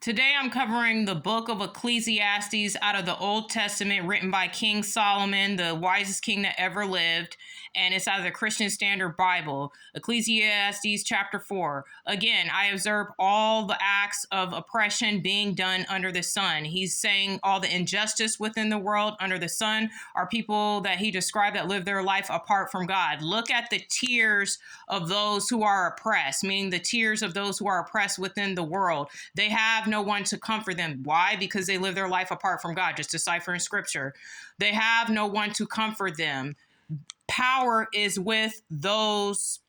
Today I'm covering the book of Ecclesiastes out of the Old Testament, written by King Solomon, the wisest king that ever lived, and it's out of the Christian Standard Bible. Ecclesiastes chapter 4. Again, I observe all the acts of oppression being done under the sun. He's saying all the injustice within the world under the sun are people that he described that live their life apart from God. Look at the tears of those who are oppressed, meaning the tears of those who are oppressed within the world. They have no one to comfort them. Why? Because they live their life apart from God, just deciphering scripture. They have no one to comfort them. Power is with those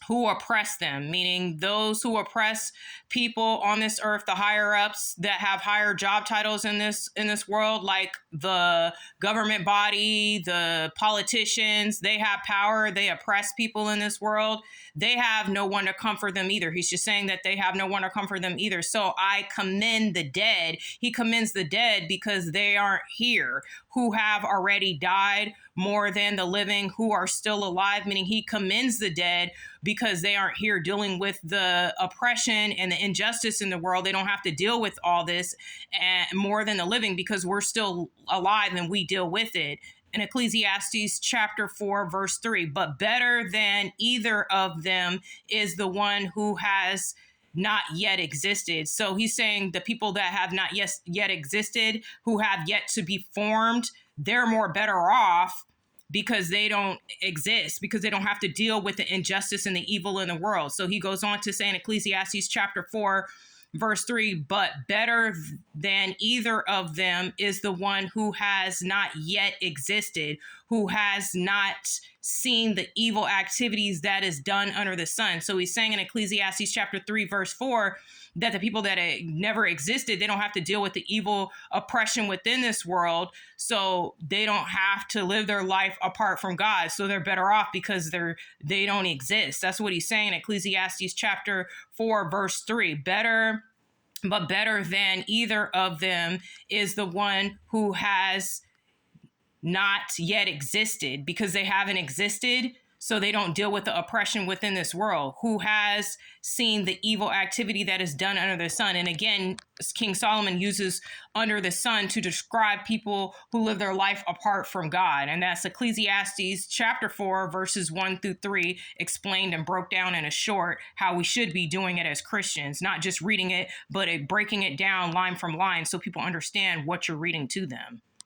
who oppress them, meaning those who oppress people on this earth, the higher ups that have higher job titles in this world, like the government body, the politicians. They have power. They oppress people in this world. They have no one to comfort them either. He's just saying that they have no one to comfort them either. So I commend the dead. He commends the dead because they aren't here, who have already died, more than the living who are still alive, meaning he commends the dead because they aren't here dealing with the oppression and the injustice in the world. They don't have to deal with all this, and more than the living, because we're still alive and we deal with it. In Ecclesiastes chapter 4, verse 3, but better than either of them is the one who has not yet existed. So he's saying the people that have not yet existed, who have yet to be formed, they're more better off because they don't exist, because they don't have to deal with the injustice and the evil in the world. So he goes on to say in Ecclesiastes chapter 4, verse 3, but better than either of them is the one who has not yet existed, who has not seen the evil activities that is done under the sun. So he's saying in Ecclesiastes chapter 3, verse 4, that the people that never existed, they don't have to deal with the evil oppression within this world. So they don't have to live their life apart from God. So they're better off because they don't exist. That's what he's saying in Ecclesiastes chapter 4, verse 3. Better than either of them is the one who has not yet existed, because they haven't existed. So they don't deal with the oppression within this world, who has seen the evil activity that is done under the sun. And again, King Solomon uses under the sun to describe people who live their life apart from God. And that's Ecclesiastes chapter 4, verses 1 through 3, explained and broke down in a short how we should be doing it as Christians, not just reading it, but breaking it down line from line so people understand what you're reading to them.